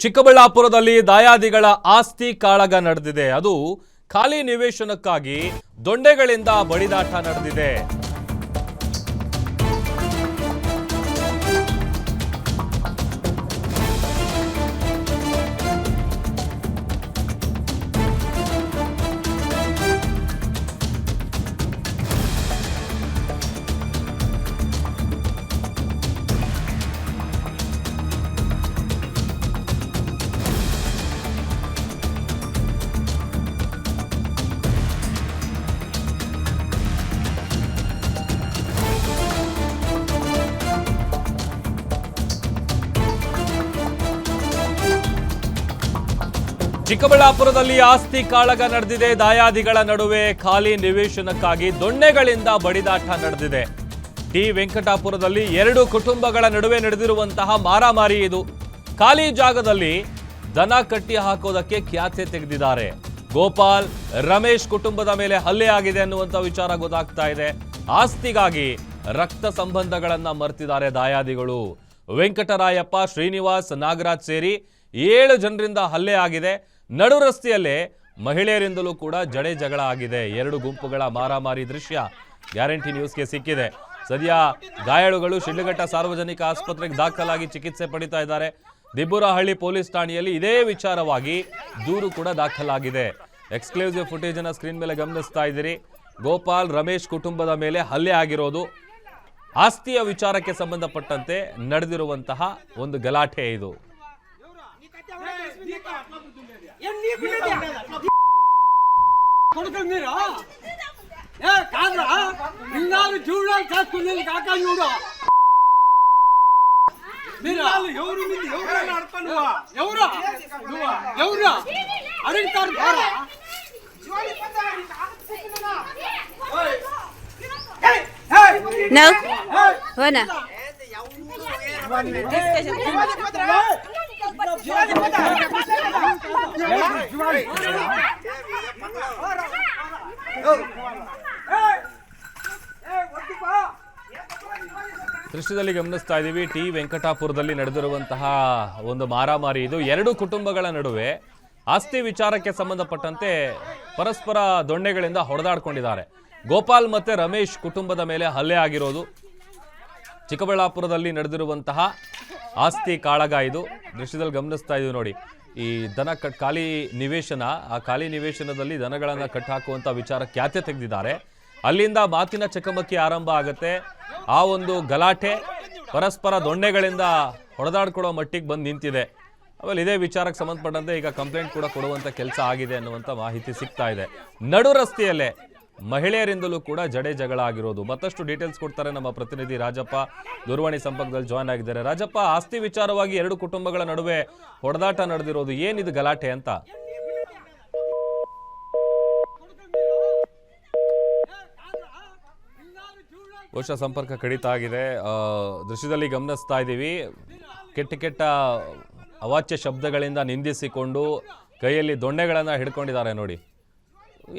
ಚಿಕ್ಕಬಳ್ಳಾಪುರದಲ್ಲಿ ದಾಯಾದಿಗಳ ಆಸ್ತಿ ಕಾಳಗ ನಡೆದಿದೆ. ಅದು ಖಾಲಿ ನಿವೇಶನಕ್ಕಾಗಿ ದೊಂಡೆಗಳಿಂದ ಬಡಿದಾಟ ನಡೆದಿದೆ. ಚಿಕ್ಕಬಳ್ಳಾಪುರದಲ್ಲಿ ಆಸ್ತಿ ಕಾಳಗ ನಡೆದಿದೆ. ದಾಯಾದಿಗಳ ನಡುವೆ ಖಾಲಿ ನಿವೇಶನಕ್ಕಾಗಿ ದೊಣ್ಣೆಗಳಿಂದ ಬಡಿದಾಟ ನಡೆದಿದೆ. ಟಿ ವೆಂಕಟಾಪುರದಲ್ಲಿ ಎರಡು ಕುಟುಂಬಗಳ ನಡುವೆ ನಡೆದಿರುವಂತಹ ಮಾರಾಮಾರಿ ಇದು. ಖಾಲಿ ಜಾಗದಲ್ಲಿ ದನ ಕಟ್ಟಿ ಹಾಕೋದಕ್ಕೆ ಖ್ಯಾತೆ ತೆಗೆದಿದ್ದಾರೆ. ಗೋಪಾಲ್ ರಮೇಶ್ ಕುಟುಂಬದ ಮೇಲೆ ಹಲ್ಲೆ ಆಗಿದೆ ಅನ್ನುವಂಥ ವಿಚಾರ ಗೊತ್ತಾಗ್ತಾ ಇದೆ. ಆಸ್ತಿಗಾಗಿ ರಕ್ತ ಸಂಬಂಧಗಳನ್ನ ಮರ್ತಿದ್ದಾರೆ ದಾಯಾದಿಗಳು. ವೆಂಕಟರಾಯಪ್ಪ, ಶ್ರೀನಿವಾಸ್, ನಾಗರಾಜ್ ಸೇರಿ 7 ಜನರಿಂದ ಹಲ್ಲೆ ಆಗಿದೆ. ನಡು ರಸ್ತೆಯಲ್ಲೇ ಮಹಿಳೆಯರಿಂದಲೂ ಕೂಡ ಜಡೆ ಜಗಳ ಆಗಿದೆ. 2 ಗುಂಪುಗಳ ಮಾರಾಮಾರಿ ದೃಶ್ಯ ಗ್ಯಾರಂಟಿ ನ್ಯೂಸ್ಗೆ ಸಿಕ್ಕಿದೆ. ಸದ್ಯ ಗಾಯಾಳುಗಳು ಶಿಡ್ಲಘಟ್ಟ ಸಾರ್ವಜನಿಕ ಆಸ್ಪತ್ರೆಗೆ ದಾಖಲಾಗಿ ಚಿಕಿತ್ಸೆ ಪಡಿತಾ ಇದ್ದಾರೆ. ದಿಬ್ಬುರಹಳ್ಳಿ ಪೊಲೀಸ್ ಠಾಣೆಯಲ್ಲಿ ಇದೇ ವಿಚಾರವಾಗಿ ದೂರು ಕೂಡ ದಾಖಲಾಗಿದೆ. ಎಕ್ಸ್ಕ್ಲೂಸಿವ್ ಫುಟೇಜ್ ಅನ್ನ ಸ್ಕ್ರೀನ್ ಮೇಲೆ ಗಮನಿಸ್ತಾ ಇದ್ದೀರಿ. ಗೋಪಾಲ್ ರಮೇಶ್ ಕುಟುಂಬದ ಮೇಲೆ ಹಲ್ಲೆ ಆಗಿರೋದು ಆಸ್ತಿಯ ವಿಚಾರಕ್ಕೆ ಸಂಬಂಧಪಟ್ಟಂತೆ ನಡೆದಿರುವಂತಹ ಒಂದು ಗಲಾಟೆ ಇದು. No. Bueno. ದೃಶ್ಯದಲ್ಲಿ ಗಮನಿಸ್ತಾ ಇದ್ದೀವಿ. ಟಿ ವೆಂಕಟಾಪುರದಲ್ಲಿ ನಡೆದಿರುವಂತಹ ಒಂದು ಮಾರಾಮಾರಿ ಇದು. 2 ಕುಟುಂಬಗಳ ನಡುವೆ ಆಸ್ತಿ ವಿಚಾರಕ್ಕೆ ಸಂಬಂಧಪಟ್ಟಂತೆ ಪರಸ್ಪರ ದೊಣ್ಣೆಗಳಿಂದ ಹೊಡೆದಾಡ್ಕೊಂಡಿದ್ದಾರೆ. ಗೋಪಾಲ್ ಮತ್ತೆ ರಮೇಶ್ ಕುಟುಂಬದ ಮೇಲೆ ಹಲ್ಲೆ ಆಗಿರೋದು ಚಿಕ್ಕಬಳ್ಳಾಪುರದಲ್ಲಿ ನಡೆದಿರುವಂತಹ ಆಸ್ತಿ ಕಾಳಗ ಇದು. ದೃಶ್ಯದಲ್ಲಿ ಗಮನಿಸ್ತಾ ಇದೀವಿ ನೋಡಿ. ಈ ದನ ಖಾಲಿ ನಿವೇಶನ, ಆ ಖಾಲಿ ನಿವೇಶನದಲ್ಲಿ ದನಗಳನ್ನ ಕಟ್ಟಾಕುವಂತ ವಿಚಾರ ಖ್ಯಾತೆ ತೆಗೆದಿದ್ದಾರೆ. ಅಲ್ಲಿಂದ ಮಾತಿನ ಚಕಮಕಿ ಆರಂಭ ಆಗುತ್ತೆ. ಆ ಒಂದು ಗಲಾಟೆ ಪರಸ್ಪರ ದೊಣ್ಣೆಗಳಿಂದ ಹೊಡೆದಾಡ್ಕೊಳ್ಳೋ ಮಟ್ಟಿಗೆ ಬಂದು ನಿಂತಿದೆ. ಆಮೇಲೆ ಇದೇ ವಿಚಾರಕ್ಕೆ ಸಂಬಂಧಪಟ್ಟಂತೆ ಈಗ ಕಂಪ್ಲೇಂಟ್ ಕೂಡ ಕೊಡುವಂತ ಕೆಲಸ ಆಗಿದೆ ಅನ್ನುವಂಥ ಮಾಹಿತಿ ಸಿಗ್ತಾ ಇದೆ. ನಡು ರಸ್ತೆಯಲ್ಲೇ ಮಹಿಳೆಯರಿಂದಲೂ ಕೂಡ ಜಡೆ ಜಗಳ ಆಗಿರೋದು. ಮತ್ತಷ್ಟು ಡೀಟೇಲ್ಸ್ ಕೊಡ್ತಾರೆ ನಮ್ಮ ಪ್ರತಿನಿಧಿ ರಾಜಪ್ಪ, ದೂರವಾಣಿ ಸಂಪರ್ಕದಲ್ಲಿ ಜಾಯ್ನ್ ಆಗಿದ್ದಾರೆ. ರಾಜಪ್ಪ, ಆಸ್ತಿ ವಿಚಾರವಾಗಿ 2 ಕುಟುಂಬಗಳ ನಡುವೆ ಹೊಡೆದಾಟ ನಡೆದಿರೋದು, ಏನಿದು ಗಲಾಟೆ ಅಂತ? ಬಹುಶಃ ಸಂಪರ್ಕ ಕಡಿತ ಆಗಿದೆ. ದೃಶ್ಯದಲ್ಲಿ ಗಮನಿಸ್ತಾ ಇದ್ದೀವಿ. ಕೆಟ್ಟ ಅವಾಚ್ಯ ಶಬ್ದಗಳಿಂದ ನಿಂದಿಸಿಕೊಂಡು ಕೈಯಲ್ಲಿ ದೊಣ್ಣೆಗಳನ್ನು ಹಿಡ್ಕೊಂಡಿದ್ದಾರೆ ನೋಡಿ.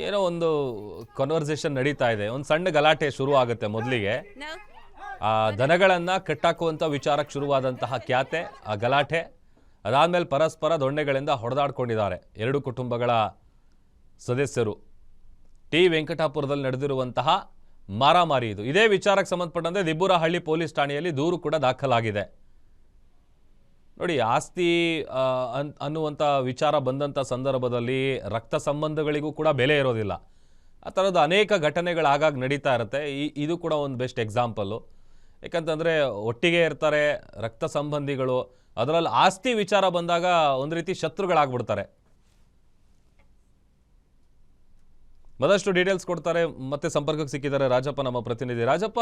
ಏನೋ ಒಂದು ಕನ್ವರ್ಸೇಷನ್ ನಡೀತಾ ಇದೆ. ಒಂದು ಸಣ್ಣ ಗಲಾಟೆ ಶುರು ಆಗುತ್ತೆ. ಮೊದಲಿಗೆ ಆ ದನಗಳನ್ನ ಕಟ್ಟಾಕುವಂತ ವಿಚಾರಕ್ಕೆ ಶುರುವಾದಂತಹ ಖ್ಯಾತೆ, ಆ ಗಲಾಟೆ, ಅದಾದ್ಮೇಲೆ ಪರಸ್ಪರ ದೊಣ್ಣೆಗಳಿಂದ ಹೊಡೆದಾಡ್ಕೊಂಡಿದ್ದಾರೆ 2 ಕುಟುಂಬಗಳ ಸದಸ್ಯರು. ಟಿ ವೆಂಕಟಾಪುರದಲ್ಲಿ ನಡೆದಿರುವಂತಹ ಮಾರಾಮಾರಿ ಇದು. ಇದೇ ವಿಚಾರಕ್ಕೆ ಸಂಬಂಧಪಟ್ಟಂತೆ ದಿಬ್ಬುರಹಳ್ಳಿ ಪೊಲೀಸ್ ಠಾಣೆಯಲ್ಲಿ ದೂರು ಕೂಡ ದಾಖಲಾಗಿದೆ. ನೋಡಿ, ಆಸ್ತಿ ಅನ್ನುವಂಥ ವಿಚಾರ ಬಂದಂಥ ಸಂದರ್ಭದಲ್ಲಿ ರಕ್ತ ಸಂಬಂಧಗಳಿಗೂ ಕೂಡ ಬೆಲೆ ಇರೋದಿಲ್ಲ. ಆ ಥರದ ಅನೇಕ ಘಟನೆಗಳು ಆಗಾಗ ನಡೀತಾ ಇರುತ್ತೆ. ಇದು ಕೂಡ ಒಂದು ಬೆಸ್ಟ್ ಎಕ್ಸಾಂಪಲ್ಲು. ಯಾಕಂತಂದರೆ ಒಟ್ಟಿಗೆ ಇರ್ತಾರೆ ರಕ್ತ ಸಂಬಂಧಿಗಳು, ಅದರಲ್ಲಿ ಆಸ್ತಿ ವಿಚಾರ ಬಂದಾಗ ಒಂದು ರೀತಿ ಶತ್ರುಗಳಾಗ್ಬಿಡ್ತಾರೆ. ಮತ್ತಷ್ಟು ಡೀಟೇಲ್ಸ್ ಕೊಡ್ತಾರೆ. ಮತ್ತೆ ಸಂಪರ್ಕಕ್ಕೆ ಸಿಕ್ಕಿದ್ದಾರೆ ರಾಜಪ್ಪ, ನಮ್ಮ ಪ್ರತಿನಿಧಿ. ರಾಜಪ್ಪ,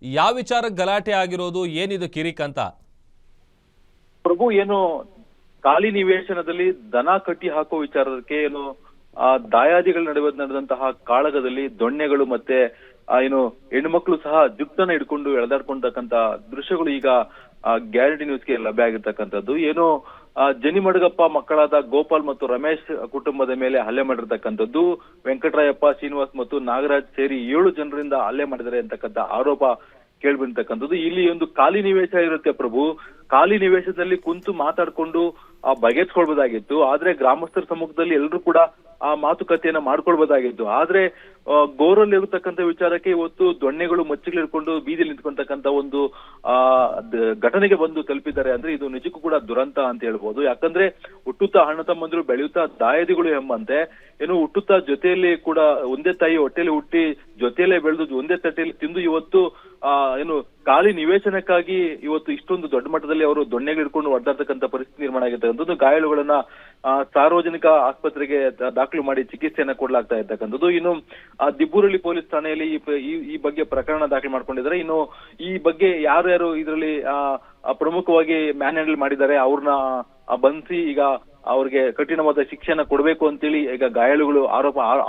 ಯಾವ ವಿಚಾರಕ್ಕೆ ಗಲಾಟೆ ಆಗಿರೋದು, ಏನಿದು ಕಿರಿಕ್ ಅಂತ? ಪ್ರಭು, ಏನು ಖಾಲಿ ನಿವೇಶನದಲ್ಲಿ ದನ ಕಟ್ಟಿ ಹಾಕೋ ವಿಚಾರಕ್ಕೆ ಏನು ದಾಯಾದಿಗಳ ನಡುವೆ ನಡೆದಂತಹ ಕಾಳಗದಲ್ಲಿ ದೊಣ್ಣೆಗಳು ಮತ್ತೆ ಏನು ಹೆಣ್ಮಕ್ಳು ಸಹ ಜುಟ್ಟನ್ನ ಹಿಡ್ಕೊಂಡು ಎಳೆದಾಡ್ಕೊಂಡಕ್ಕಂತ ದೃಶ್ಯಗಳು ಈಗ ಗ್ಯಾರಂಟಿ ನ್ಯೂಸ್ಗೆ ಲಭ್ಯ ಆಗಿರ್ತಕ್ಕಂಥದ್ದು. ಏನು ಜನಿಮಡಗಪ್ಪ ಮಕ್ಕಳಾದ ಗೋಪಾಲ್ ಮತ್ತು ರಮೇಶ್ ಕುಟುಂಬದ ಮೇಲೆ ಹಲ್ಲೆ ಮಾಡಿರ್ತಕ್ಕಂಥದ್ದು. ವೆಂಕಟರಾಯಪ್ಪ, ಶ್ರೀನಿವಾಸ್ ಮತ್ತು ನಾಗರಾಜ್ ಸೇರಿ 7 ಜನರಿಂದ ಹಲ್ಲೆ ಮಾಡಿದ್ದಾರೆ ಅಂತಕ್ಕಂಥ ಆರೋಪ ಕೇಳ್ಬಂತಕ್ಕಂಥದ್ದು. ಇಲ್ಲಿ ಒಂದು ಖಾಲಿ ನಿವೇಶ ಇರುತ್ತೆ ಪ್ರಭು, ಖಾಲಿ ನಿವೇಶದಲ್ಲಿ ಕುಂತು ಮಾತಾಡ್ಕೊಂಡು ಬಗೆಹರಿಸ್ಕೊಳ್ಬೋದಾಗಿತ್ತು. ಆದ್ರೆ ಗ್ರಾಮಸ್ಥರ ಸಮ್ಮುಖದಲ್ಲಿ ಎಲ್ಲರೂ ಕೂಡ ಆ ಮಾತುಕತೆಯನ್ನ ಮಾಡ್ಕೊಳ್ಬೋದಾಗಿತ್ತು. ಆದ್ರೆ ಗೋರಲ್ಲಿ ಇರತಕ್ಕಂಥ ವಿಚಾರಕ್ಕೆ ಇವತ್ತು ದೊಣ್ಣೆಗಳು ಮಚ್ಚಿಗಳಿಡ್ಕೊಂಡು ಬೀದಿಯಲ್ಲಿ ನಿಂತ್ಕೊಂತಕ್ಕಂಥ ಒಂದು ಘಟನೆಗೆ ಬಂದು ತಲುಪಿದ್ದಾರೆ. ಅಂದ್ರೆ ಇದು ನಿಜಕ್ಕೂ ಕೂಡ ದುರಂತ ಅಂತ ಹೇಳ್ಬೋದು. ಯಾಕಂದ್ರೆ ಹುಟ್ಟುತ್ತಾ ಅಣ್ಣ ತಮ್ಮಂದಿರು, ಬೆಳೆಯುತ್ತಾ ದಾಯಾದಿಗಳು ಎಂಬಂತೆ ಏನು ಹುಟ್ಟುತ್ತಾ ಜೊತೆಯಲ್ಲಿ ಕೂಡ ಒಂದೇ ತಾಯಿ ಹೊಟ್ಟೆಯಲ್ಲಿ ಹುಟ್ಟಿ ಜೊತೆಯಲ್ಲೇ ಬೆಳೆದು ಒಂದೇ ತಟ್ಟೆಯಲ್ಲಿ ತಿಂದು ಇವತ್ತು ಏನು ಖಾಲಿ ನಿವೇಶನಕ್ಕಾಗಿ ಇವತ್ತು ಇಷ್ಟೊಂದು ದೊಡ್ಡ ಮಟ್ಟದಲ್ಲಿ ಅವರು ದೊಣ್ಣೆಗಳಿಡ್ಕೊಂಡು ಒಡ್ಡಾಡ್ತಕ್ಕಂಥ ಪರಿಸ್ಥಿತಿ ನಿರ್ಮಾಣ ಆಗಿರ್ತಕ್ಕಂಥದ್ದು. ಗಾಯಾಳುಗಳನ್ನ ಸಾರ್ವಜನಿಕ ಆಸ್ಪತ್ರೆಗೆ ದಾಖಲು ಮಾಡಿ ಚಿಕಿತ್ಸೆಯನ್ನ ಕೊಡ್ಲಾಗ್ತಾ ಇರ್ತಕ್ಕಂಥದ್ದು. ಇನ್ನು ದಿಬ್ಬೂರಳ್ಳಿ ಪೊಲೀಸ್ ಠಾಣೆಯಲ್ಲಿ ಈ ಬಗ್ಗೆ ಪ್ರಕರಣ ದಾಖಲು ಮಾಡ್ಕೊಂಡಿದ್ದಾರೆ. ಇನ್ನು ಈ ಬಗ್ಗೆ ಯಾರ್ಯಾರು ಇದರಲ್ಲಿ ಪ್ರಮುಖವಾಗಿ ಮ್ಯಾನ್ ಹ್ಯಾಂಡಲ್ ಮಾಡಿದ್ದಾರೆ ಅವ್ರನ್ನ ಬಂಧಿಸಿ ಈಗ ಅವ್ರಿಗೆ ಕಠಿಣವಾದ ಶಿಕ್ಷೆಯನ್ನ ಕೊಡಬೇಕು ಅಂತೇಳಿ ಈಗ ಗಾಯಾಳುಗಳು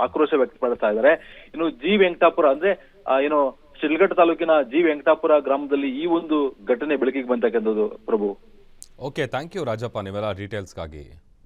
ಆಕ್ರೋಶ ವ್ಯಕ್ತಪಡಿಸ್ತಾ ಇದ್ದಾರೆ. ಇನ್ನು ಜಿ ವೆಂಕಟಾಪುರ ಅಂದ್ರೆ ಏನು ಶಿಲ್ಘಟ್ಟ ತಾಲೂಕಿನ ಜಿ ವೆಂಕಟಾಪುರ ಗ್ರಾಮದಲ್ಲಿ ಈ ಒಂದು ಘಟನೆ ಬೆಳಕಿಗೆ ಬಂತಕ್ಕಂಥದ್ದು ಪ್ರಭು. ಓಕೆ, ಥ್ಯಾಂಕ್ ಯು ರಾಜಪ್ಪ, ನೀವೆಲ್ಲ ಡೀಟೇಲ್ಸ್ಗಾಗಿ.